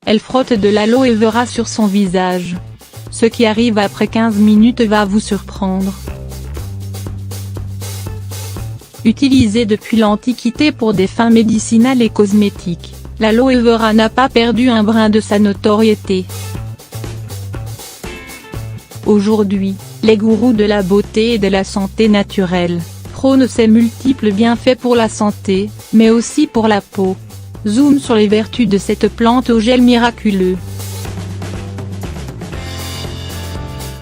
Elle frotte de l'aloe vera sur son visage. Ce qui arrive après 15 minutes va vous surprendre. Utilisée depuis l'Antiquité pour des fins médicinales et cosmétiques, l'aloe vera n'a pas perdu un brin de sa notoriété. Aujourd'hui, les gourous de la beauté et de la santé naturelle prônent ses multiples bienfaits pour la santé, mais aussi pour la peau. Zoom sur les vertus de cette plante au gel miraculeux.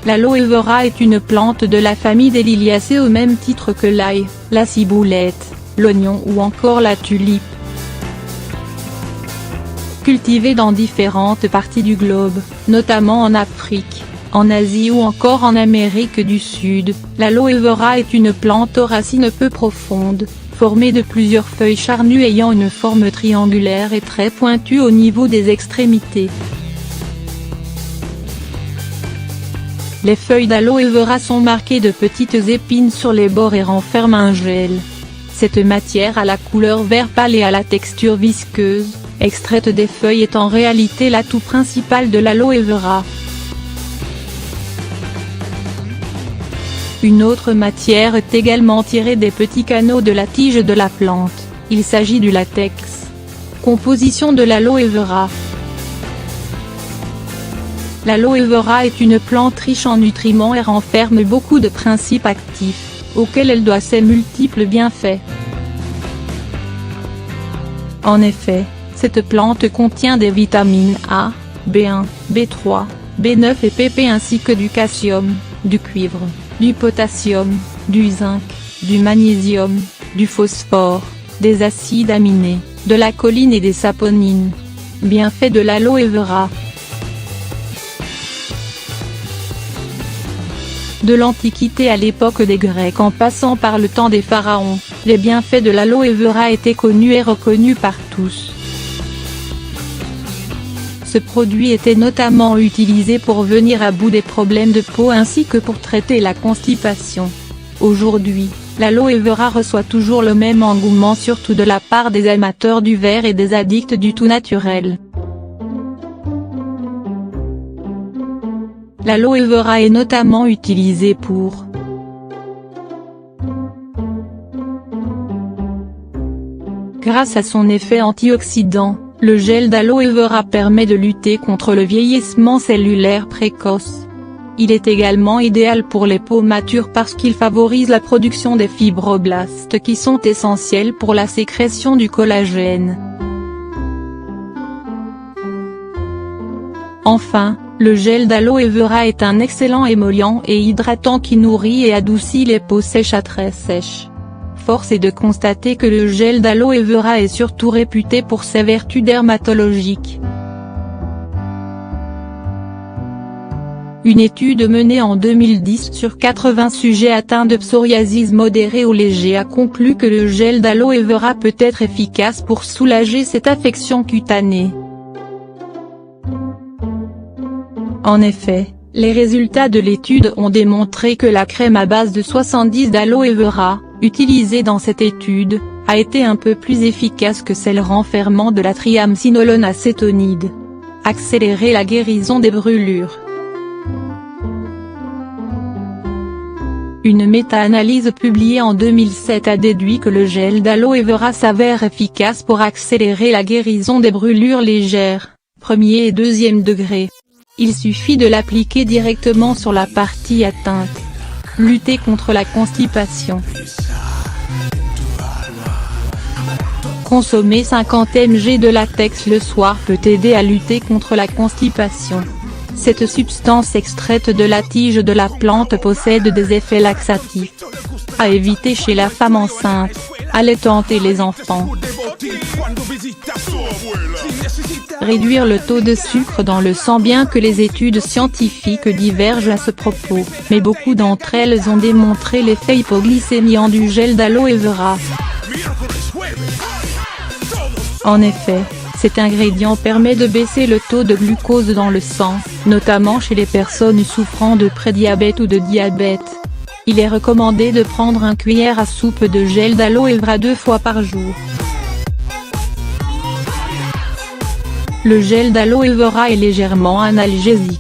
L'aloe vera est une plante de la famille des liliacées au même titre que l'ail, la ciboulette, l'oignon ou encore la tulipe. Cultivée dans différentes parties du globe, notamment en Afrique, en Asie ou encore en Amérique du Sud, l'aloe vera est une plante aux racines peu profondes, formée de plusieurs feuilles charnues ayant une forme triangulaire et très pointue au niveau des extrémités. Les feuilles d'aloe vera sont marquées de petites épines sur les bords et renferment un gel. Cette matière a la couleur vert pâle et à la texture visqueuse, extraite des feuilles est en réalité l'atout principal de l'aloe vera. Une autre matière est également tirée des petits canaux de la tige de la plante, il s'agit du latex. Composition de l'aloe vera. L'aloe vera est une plante riche en nutriments et renferme beaucoup de principes actifs, auxquels elle doit ses multiples bienfaits. En effet, cette plante contient des vitamines A, B1, B3, B9 et PP ainsi que du calcium, du cuivre, du potassium, du zinc, du magnésium, du phosphore, des acides aminés, de la choline et des saponines. Bienfaits de l'aloe vera. De l'Antiquité à l'époque des Grecs en passant par le temps des pharaons, les bienfaits de l'aloe vera étaient connus et reconnus par tous. Ce produit était notamment utilisé pour venir à bout des problèmes de peau ainsi que pour traiter la constipation. Aujourd'hui, l'aloe vera reçoit toujours le même engouement surtout de la part des amateurs du vert et des addicts du tout naturel. L'aloe vera est notamment utilisé pour grâce à son effet antioxydant, le gel d'aloe vera permet de lutter contre le vieillissement cellulaire précoce. Il est également idéal pour les peaux matures parce qu'il favorise la production des fibroblastes qui sont essentiels pour la sécrétion du collagène. Enfin, le gel d'aloe vera est un excellent émollient et hydratant qui nourrit et adoucit les peaux sèches à très sèches. Force est de constater que le gel d'aloe vera est surtout réputé pour ses vertus dermatologiques. Une étude menée en 2010 sur 80 sujets atteints de psoriasis modérée ou léger a conclu que le gel d'aloe vera peut être efficace pour soulager cette affection cutanée. En effet, les résultats de l'étude ont démontré que la crème à base de 70 d'aloe vera, utilisée dans cette étude, a été un peu plus efficace que celle renfermant de la triamcinolone acétonide. Accélérer la guérison des brûlures. Une méta-analyse publiée en 2007 a déduit que le gel d'aloe vera s'avère efficace pour accélérer la guérison des brûlures légères, premier et deuxième degré. Il suffit de l'appliquer directement sur la partie atteinte. Lutter contre la constipation. Consommer 50 mg de latex le soir peut aider à lutter contre la constipation. Cette substance extraite de la tige de la plante possède des effets laxatifs. À éviter chez la femme enceinte, allaitante et les enfants. Réduire le taux de sucre dans le sang. Bien que les études scientifiques divergent à ce propos, mais beaucoup d'entre elles ont démontré l'effet hypoglycémiant du gel d'aloe vera. En effet, cet ingrédient permet de baisser le taux de glucose dans le sang, notamment chez les personnes souffrant de prédiabète ou de diabète. Il est recommandé de prendre une cuillère à soupe de gel d'aloe vera 2 fois par jour. Le gel d'aloe vera est légèrement analgésique.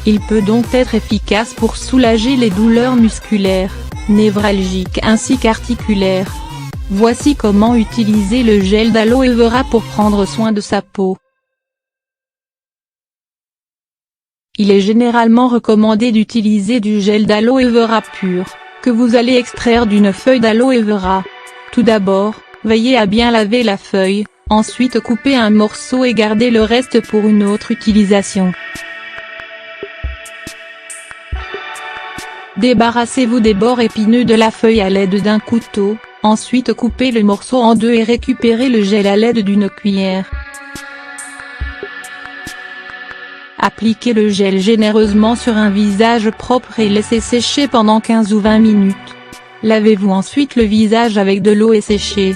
Il peut donc être efficace pour soulager les douleurs musculaires, névralgiques ainsi qu'articulaires. Voici comment utiliser le gel d'aloe vera pour prendre soin de sa peau. Il est généralement recommandé d'utiliser du gel d'aloe vera pur, que vous allez extraire d'une feuille d'aloe vera. Tout d'abord, veillez à bien laver la feuille, ensuite coupez un morceau et gardez le reste pour une autre utilisation. Débarrassez-vous des bords épineux de la feuille à l'aide d'un couteau, ensuite coupez le morceau en deux et récupérez le gel à l'aide d'une cuillère. Appliquez le gel généreusement sur un visage propre et laissez sécher pendant 15 ou 20 minutes. Lavez-vous ensuite le visage avec de l'eau et séchez.